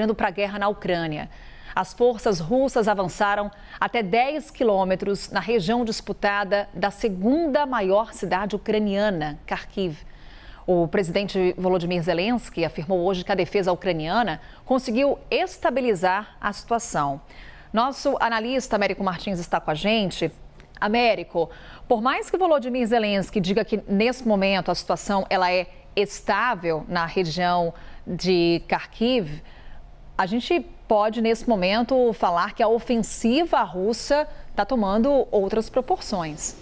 indo para a guerra na Ucrânia. As forças russas avançaram até 10 quilômetros na região disputada da segunda maior cidade ucraniana, Kharkiv. O presidente Volodymyr Zelensky afirmou hoje que a defesa ucraniana conseguiu estabilizar a situação. Nosso analista Américo Martins está com a gente. Américo, por mais que Volodymyr Zelensky diga que nesse momento a situação ela é estável na região de Kharkiv, a gente pode, nesse momento, falar que a ofensiva russa está tomando outras proporções.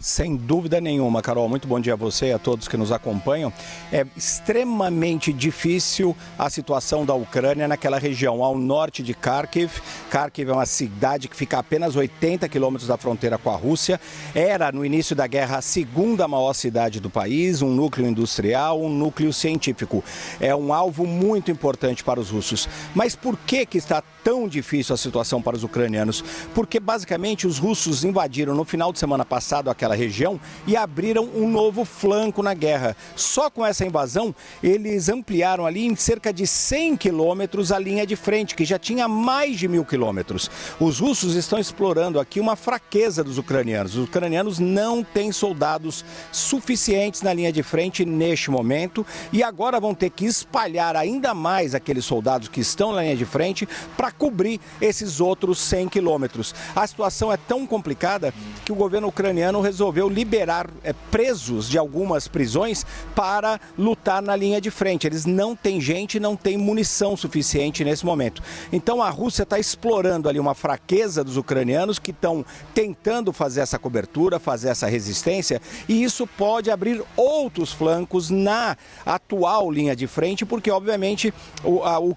Sem dúvida nenhuma, Carol. Muito bom dia a você e a todos que nos acompanham. É extremamente difícil a situação da Ucrânia naquela região, ao norte de Kharkiv. Kharkiv é uma cidade que fica a apenas 80 quilômetros da fronteira com a Rússia. Era, no início da guerra, a segunda maior cidade do país, um núcleo industrial, um núcleo científico. É um alvo muito importante para os russos. Mas por que está tão difícil a situação para os ucranianos? Porque, basicamente, os russos invadiram no final de semana passado aquela região e abriram um novo flanco na guerra. Só com essa invasão, eles ampliaram ali em cerca de 100 quilômetros a linha de frente, que já tinha mais de 1.000 quilômetros. Os russos estão explorando aqui uma fraqueza dos ucranianos. Os ucranianos não têm soldados suficientes na linha de frente neste momento e agora vão ter que espalhar ainda mais aqueles soldados que estão na linha de frente para cobrir esses outros 100 quilômetros. A situação é tão complicada que o governo ucraniano resolveu liberar presos de algumas prisões para lutar na linha de frente. Eles não têm gente, não têm munição suficiente nesse momento. Então a Rússia está explorando ali uma fraqueza dos ucranianos que estão tentando fazer essa cobertura, fazer essa resistência, e isso pode abrir outros flancos na atual linha de frente, porque obviamente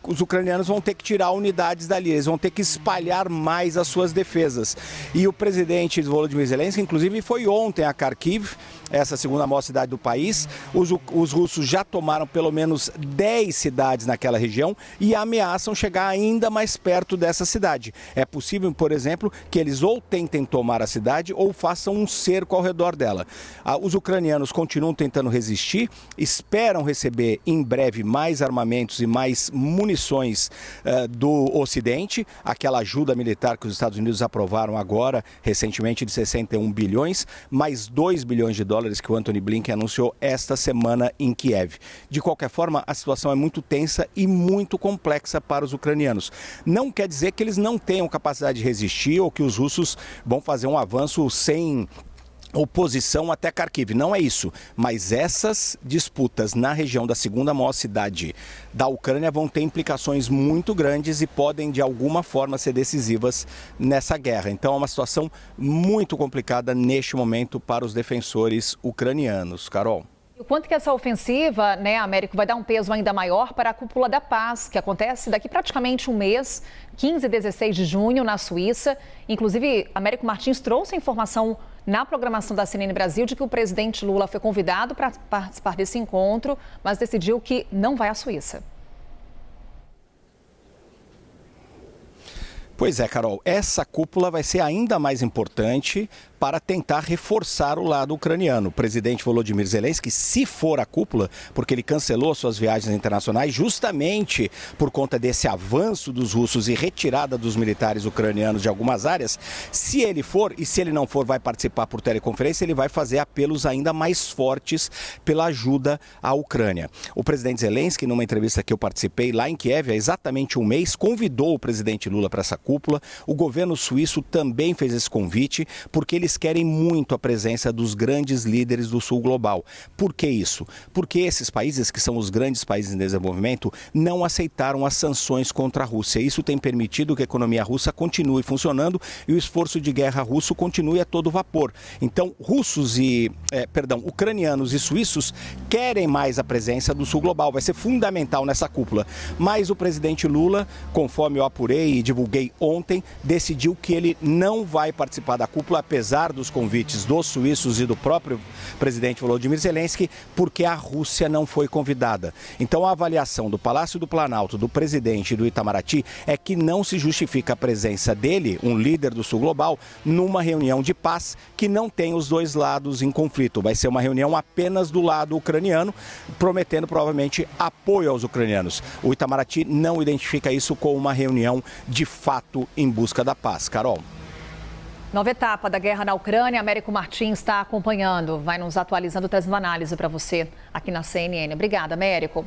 os ucranianos vão ter que tirar unidades dali, eles vão ter que espalhar mais as suas defesas. E o presidente Volodymyr Zelensky, inclusive, foi ontem a Kharkiv, essa segunda maior cidade do país. Os russos já tomaram pelo menos 10 cidades naquela região e ameaçam chegar ainda mais perto dessa cidade. É possível, por exemplo, que eles ou tentem tomar a cidade ou façam um cerco ao redor dela. Os ucranianos continuam tentando resistir, esperam receber em breve mais armamentos e mais munições do Ocidente, aquela ajuda militar que os Estados Unidos aprovaram agora, recentemente, de 61 bilhões, mais 2 bilhões de dólares que o Antony Blinken anunciou esta semana em Kiev. De qualquer forma, a situação é muito tensa e muito complexa para os ucranianos. Não quer dizer que eles não tenham capacidade de resistir ou que os russos vão fazer um avanço sem oposição até Kharkiv, não é isso, mas essas disputas na região da segunda maior cidade da Ucrânia vão ter implicações muito grandes e podem de alguma forma ser decisivas nessa guerra. Então é uma situação muito complicada neste momento para os defensores ucranianos. Carol. O quanto que essa ofensiva, Américo, vai dar um peso ainda maior para a Cúpula da Paz, que acontece daqui praticamente um mês, 15 e 16 de junho, na Suíça. Inclusive, Américo Martins trouxe a informação na programação da CNN Brasil de que o presidente Lula foi convidado para participar desse encontro, mas decidiu que não vai à Suíça. Pois é, Carol, essa cúpula vai ser ainda mais importante para tentar reforçar o lado ucraniano. O presidente Volodymyr Zelensky, se for a cúpula, porque ele cancelou suas viagens internacionais justamente por conta desse avanço dos russos e retirada dos militares ucranianos de algumas áreas, se ele for e se ele não for, vai participar por teleconferência, ele vai fazer apelos ainda mais fortes pela ajuda à Ucrânia. O presidente Zelensky, numa entrevista que eu participei lá em Kiev, há exatamente um mês, convidou o presidente Lula para essa cúpula. O governo suíço também fez esse convite, porque eles querem muito a presença dos grandes líderes do sul global. Por que isso? Porque esses países, que são os grandes países em desenvolvimento, não aceitaram as sanções contra a Rússia. Isso tem permitido que a economia russa continue funcionando e o esforço de guerra russo continue a todo vapor. Então, ucranianos e suíços querem mais a presença do sul global. Vai ser fundamental nessa cúpula. Mas o presidente Lula, conforme eu apurei e divulguei ontem decidiu que ele não vai participar da cúpula, apesar dos convites dos suíços e do próprio presidente Volodymyr Zelensky, porque a Rússia não foi convidada. Então, a avaliação do Palácio do Planalto, do presidente e do Itamaraty é que não se justifica a presença dele, um líder do Sul Global, numa reunião de paz que não tem os dois lados em conflito. Vai ser uma reunião apenas do lado ucraniano, prometendo provavelmente apoio aos ucranianos. O Itamaraty não identifica isso como uma reunião de fato em busca da paz. Carol. Nova etapa da guerra na Ucrânia, Américo Martins está acompanhando. Vai nos atualizando, trazendo análise para você aqui na CNN. Obrigada, Américo.